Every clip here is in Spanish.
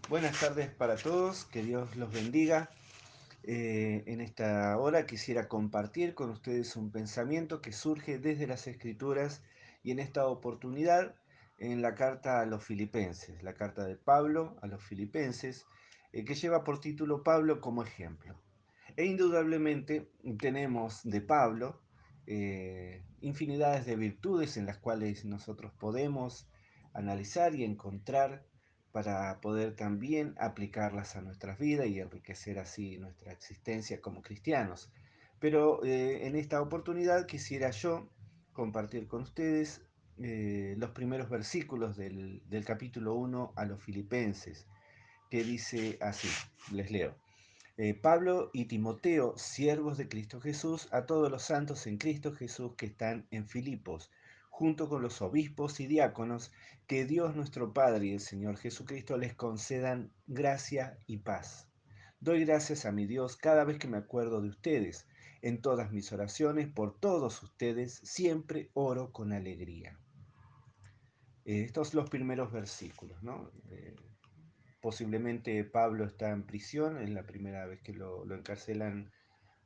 Buenas tardes para todos, que Dios los bendiga. En esta hora quisiera compartir con ustedes un pensamiento que surge desde las Escrituras y en esta oportunidad en la carta a los Filipenses, la carta de Pablo a los Filipenses, que lleva por título Pablo como ejemplo. E indudablemente tenemos de Pablo infinidades de virtudes en las cuales nosotros podemos analizar y encontrar para poder también aplicarlas a nuestras vidas y enriquecer así nuestra existencia como cristianos. Pero en esta oportunidad quisiera yo compartir con ustedes los primeros versículos del capítulo 1 a los Filipenses, que dice así, les leo. Pablo y Timoteo, siervos de Cristo Jesús, a todos los santos en Cristo Jesús que están en Filipos, junto con los obispos y diáconos, que Dios nuestro Padre y el Señor Jesucristo les concedan gracia y paz. Doy gracias a mi Dios cada vez que me acuerdo de ustedes. En todas mis oraciones, por todos ustedes, siempre oro con alegría. Estos son los primeros versículos, ¿no? Posiblemente Pablo está en prisión, es la primera vez que lo encarcelan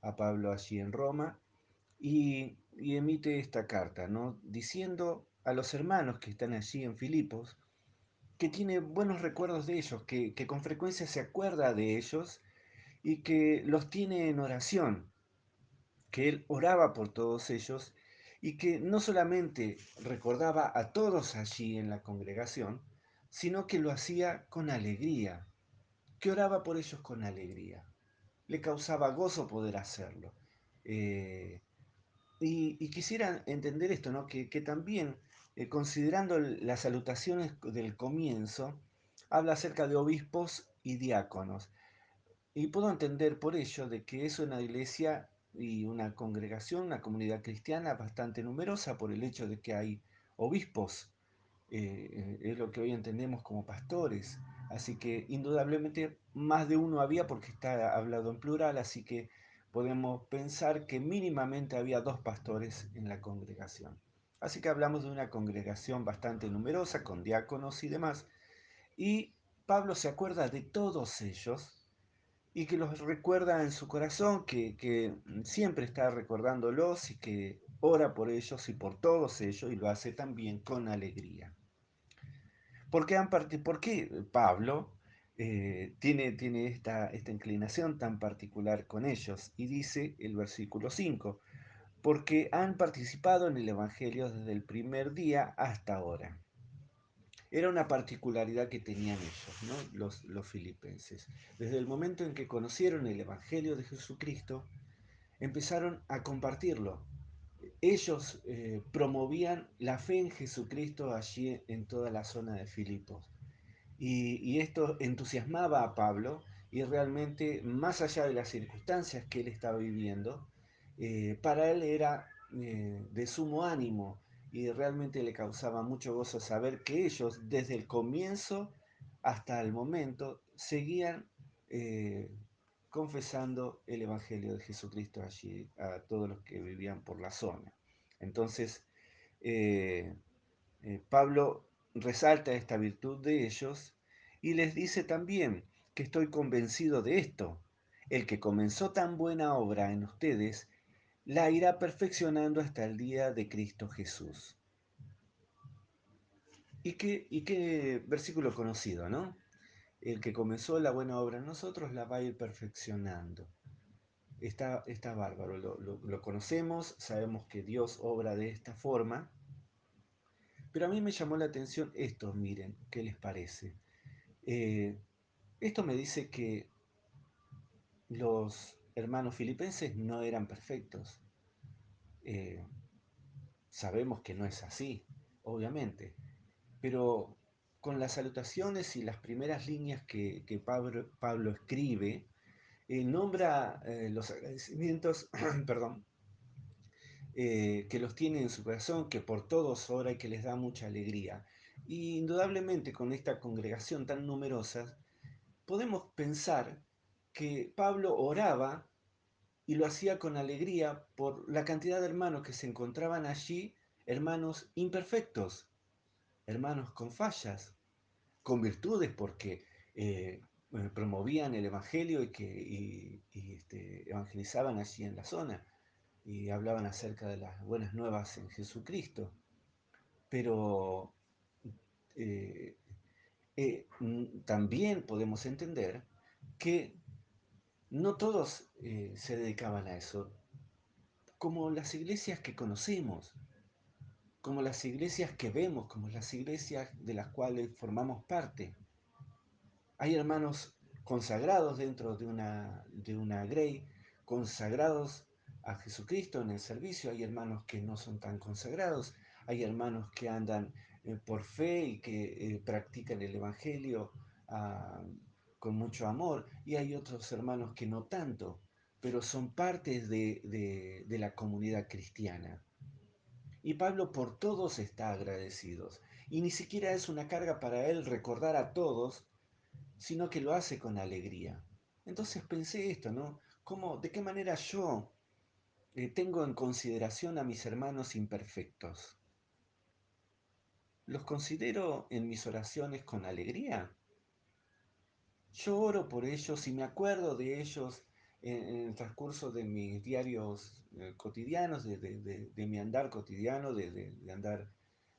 a Pablo allí en Roma, y emite esta carta, ¿no? Diciendo a los hermanos que están allí en Filipos que tiene buenos recuerdos de ellos, que con frecuencia se acuerda de ellos y que los tiene en oración, que él oraba por todos ellos y que no solamente recordaba a todos allí en la congregación, sino que lo hacía con alegría, que oraba por ellos con alegría. Le causaba gozo poder hacerlo. Eh, y quisiera entender esto, ¿no? Que también, considerando las salutaciones del comienzo, habla acerca de obispos y diáconos. Y puedo entender por ello de que es una iglesia y una congregación, una comunidad cristiana bastante numerosa por el hecho de que hay obispos, es lo que hoy entendemos como pastores. Así que indudablemente más de uno había porque está hablado en plural, así que podemos pensar que mínimamente había dos pastores en la congregación. Así que hablamos de una congregación bastante numerosa, con diáconos y demás. Y Pablo se acuerda de todos ellos y que los recuerda en su corazón, que siempre está recordándolos y que ora por ellos y por todos ellos y lo hace también con alegría. ¿Por qué Pablo tiene esta inclinación tan particular con ellos? Y dice el versículo 5, porque han participado en el Evangelio desde el primer día hasta ahora. Era una particularidad que tenían ellos, ¿no? Los filipenses. Desde el momento en que conocieron el Evangelio de Jesucristo, empezaron a compartirlo. Ellos promovían la fe en Jesucristo allí en toda la zona de Filipos. Y esto entusiasmaba a Pablo y realmente, más allá de las circunstancias que él estaba viviendo, para él era de sumo ánimo y realmente le causaba mucho gozo saber que ellos, desde el comienzo hasta el momento, seguían eh, confesando el Evangelio de Jesucristo allí a todos los que vivían por la zona. Entonces, eh, Pablo resalta esta virtud de ellos y les dice también que estoy convencido de esto. El que comenzó tan buena obra en ustedes, la irá perfeccionando hasta el día de Cristo Jesús. Y qué versículo conocido, ¿no? El que comenzó la buena obra en nosotros la va a ir perfeccionando. Está bárbaro, lo conocemos, sabemos que Dios obra de esta forma, pero a mí me llamó la atención esto, miren, ¿qué les parece? Eh, Esto me dice que los hermanos filipenses no eran perfectos. Eh, Sabemos que no es así, obviamente, pero con las salutaciones y las primeras líneas que Pablo escribe, nombra los agradecimientos, perdón, que los tiene en su corazón, que por todos ora y que les da mucha alegría. Y indudablemente con esta congregación tan numerosa, podemos pensar que Pablo oraba y lo hacía con alegría por la cantidad de hermanos que se encontraban allí, hermanos imperfectos, hermanos con fallas, con virtudes, porque promovían el Evangelio evangelizaban allí en la zona y hablaban acerca de las buenas nuevas en Jesucristo. Pero eh, también podemos entender que no todos se dedicaban a eso, como las iglesias que conocemos, como las iglesias que vemos, como las iglesias de las cuales formamos parte. Hay hermanos consagrados dentro de una grey, consagrados a Jesucristo en el servicio, hay hermanos que no son tan consagrados, hay hermanos que andan por fe y que practican el Evangelio ah, con mucho amor, y hay otros hermanos que no tanto, pero son parte de la comunidad cristiana. Y Pablo por todos está agradecido. Y ni siquiera es una carga para él recordar a todos, sino que lo hace con alegría. Entonces pensé esto, ¿no? ¿De qué manera yo tengo en consideración a mis hermanos imperfectos? ¿Los considero en mis oraciones con alegría? Yo oro por ellos y me acuerdo de ellos en el transcurso de mis diarios cotidianos, de mi andar cotidiano, de andar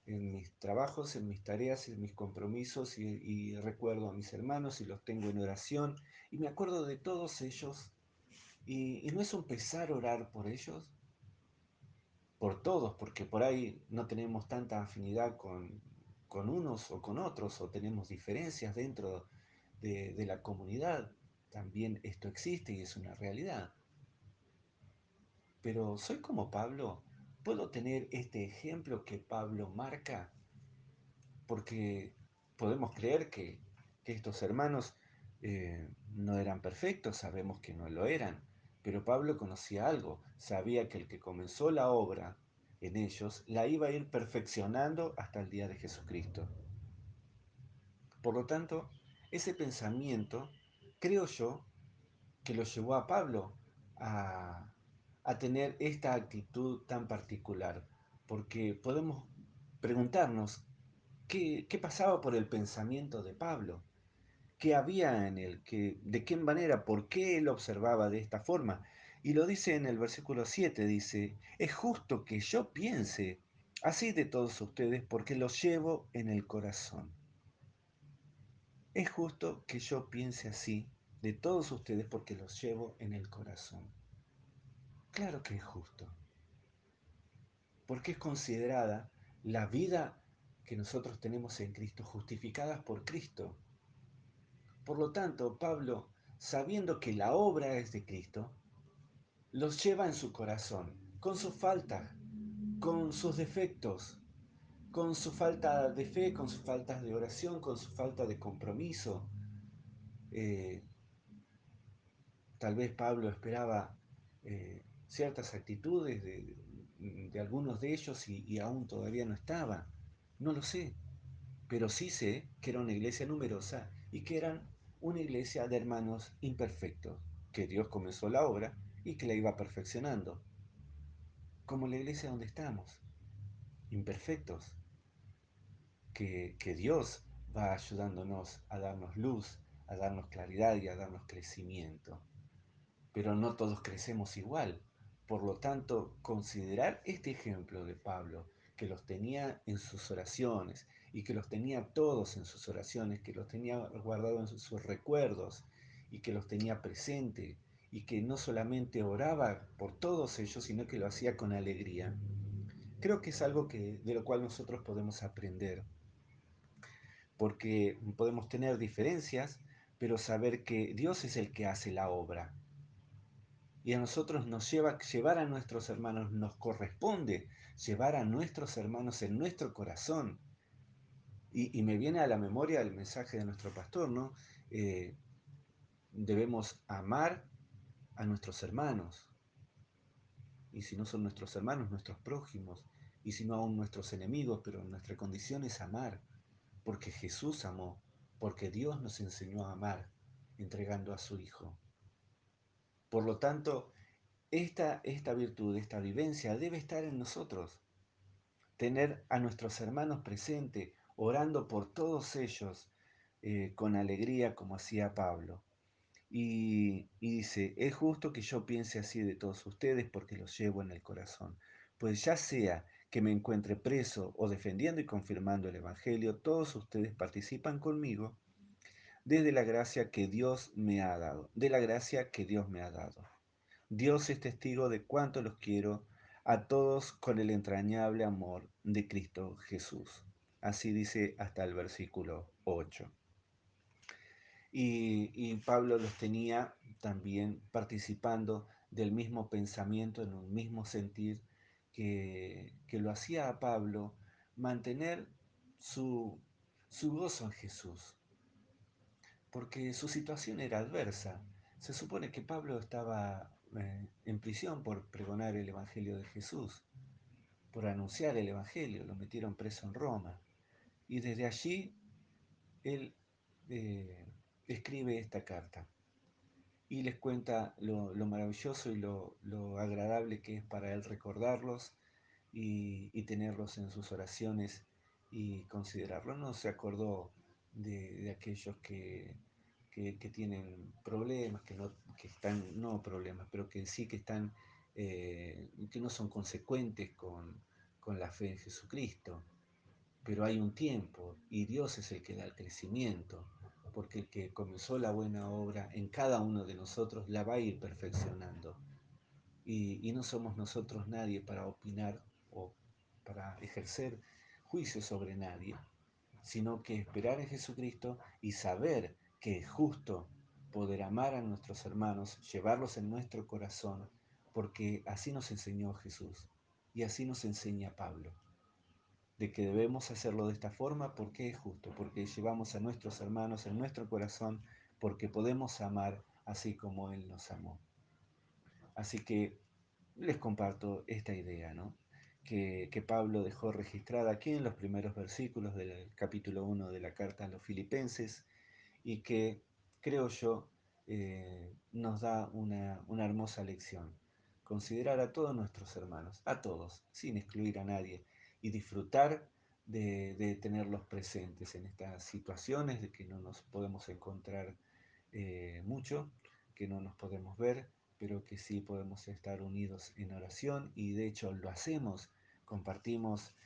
en mis trabajos, en mis tareas, en mis compromisos y recuerdo a mis hermanos y los tengo en oración y me acuerdo de todos ellos y no es un pesar orar por ellos, por todos, porque por ahí no tenemos tanta afinidad con unos o con otros, o tenemos diferencias dentro de la comunidad. También esto existe y es una realidad. Pero soy como Pablo. ¿Puedo tener este ejemplo que Pablo marca? Porque podemos creer que estos hermanos no eran perfectos, sabemos que no lo eran, pero Pablo conocía algo, sabía que el que comenzó la obra en ellos la iba a ir perfeccionando hasta el día de Jesucristo. Por lo tanto, ese pensamiento, creo yo, que lo llevó a Pablo a, a tener esta actitud tan particular, porque podemos preguntarnos qué pasaba por el pensamiento de Pablo, qué había en él, de qué manera, por qué él observaba de esta forma. Y lo dice en el versículo 7, dice, es justo que yo piense así de todos ustedes porque los llevo en el corazón. Es justo que yo piense así de todos ustedes porque los llevo en el corazón. Claro que es justo, porque es considerada la vida que nosotros tenemos en Cristo, justificadas por Cristo. Por lo tanto, Pablo, sabiendo que la obra es de Cristo, los lleva en su corazón, con sus faltas, con sus defectos, con su falta de fe, con sus faltas de oración, con su falta de compromiso. Eh, Tal vez Pablo esperaba ciertas actitudes de algunos de ellos y aún todavía no estaba. No lo sé, pero sí sé que era una iglesia numerosa y que eran una iglesia de hermanos imperfectos, que Dios comenzó la obra y que la iba perfeccionando, como la iglesia donde estamos, imperfectos, que Dios va ayudándonos a darnos luz, a darnos claridad y a darnos crecimiento. Pero no todos crecemos igual. Por lo tanto, considerar este ejemplo de Pablo, que los tenía en sus oraciones y que los tenía todos en sus oraciones, que los tenía guardados en sus recuerdos y que los tenía presente y que no solamente oraba por todos ellos, sino que lo hacía con alegría, creo que es algo de lo cual nosotros podemos aprender, porque podemos tener diferencias, pero saber que Dios es el que hace la obra y a nosotros nos llevar a nuestros hermanos, nos corresponde llevar a nuestros hermanos en nuestro corazón. Y me viene a la memoria el mensaje de nuestro pastor, ¿no? Eh, Debemos amar a nuestros hermanos, y si no son nuestros hermanos, nuestros prójimos, y si no aún nuestros enemigos, pero nuestra condición es amar, porque Jesús amó, porque Dios nos enseñó a amar, entregando a su Hijo. Por lo tanto, esta virtud, esta vivencia debe estar en nosotros. Tener a nuestros hermanos presentes, orando por todos ellos, con alegría como hacía Pablo. Y dice, es justo que yo piense así de todos ustedes porque los llevo en el corazón. Pues ya sea que me encuentre preso o defendiendo y confirmando el Evangelio, todos ustedes participan conmigo desde la gracia que Dios me ha dado, de la gracia que Dios me ha dado. Dios es testigo de cuánto los quiero a todos con el entrañable amor de Cristo Jesús. Así dice hasta el versículo 8. Y Pablo los tenía también participando del mismo pensamiento, en un mismo sentir que lo hacía a Pablo mantener su, su gozo en Jesús, porque su situación era adversa. Se supone que Pablo estaba en prisión por pregonar el Evangelio de Jesús, por anunciar el Evangelio, lo metieron preso en Roma. Y desde allí él eh, escribe esta carta y les cuenta lo maravilloso y lo agradable que es para él recordarlos y tenerlos en sus oraciones y considerarlos. No se acordó de aquellos que tienen problemas, que están, no problemas, pero que sí que están, que no son consecuentes con la fe en Jesucristo. Pero hay un tiempo y Dios es el que da el crecimiento, porque el que comenzó la buena obra en cada uno de nosotros la va a ir perfeccionando. Y no somos nosotros nadie para opinar o para ejercer juicio sobre nadie, sino que esperar en Jesucristo y saber que es justo poder amar a nuestros hermanos, llevarlos en nuestro corazón, porque así nos enseñó Jesús y así nos enseña Pablo de que debemos hacerlo de esta forma porque es justo, porque llevamos a nuestros hermanos en nuestro corazón, porque podemos amar así como Él nos amó. Así que les comparto esta idea, ¿no? Que Pablo dejó registrada aquí en los primeros versículos del capítulo 1 de la carta a los filipenses y que creo yo nos da una hermosa lección. Considerar a todos nuestros hermanos, a todos, sin excluir a nadie, y disfrutar de tenerlos presentes en estas situaciones de que no nos podemos encontrar mucho, que no nos podemos ver, pero que sí podemos estar unidos en oración y de hecho lo hacemos, compartimos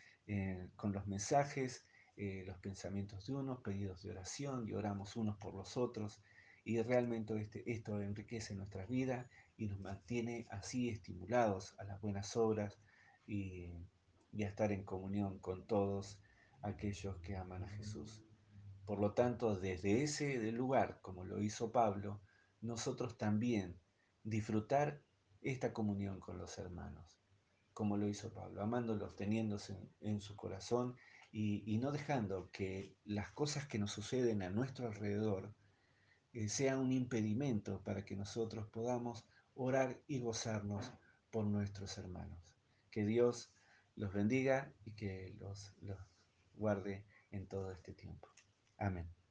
con los mensajes los pensamientos de unos, pedidos de oración y oramos unos por los otros y realmente esto enriquece nuestras vidas y nos mantiene así estimulados a las buenas obras y, y a estar en comunión con todos aquellos que aman a Jesús. Por lo tanto, desde ese lugar, como lo hizo Pablo, nosotros también disfrutar esta comunión con los hermanos, como lo hizo Pablo, amándolos, teniéndose en su corazón y no dejando que las cosas que nos suceden a nuestro alrededor sean un impedimento para que nosotros podamos orar y gozarnos por nuestros hermanos. Que Dios los bendiga y que los guarde en todo este tiempo. Amén.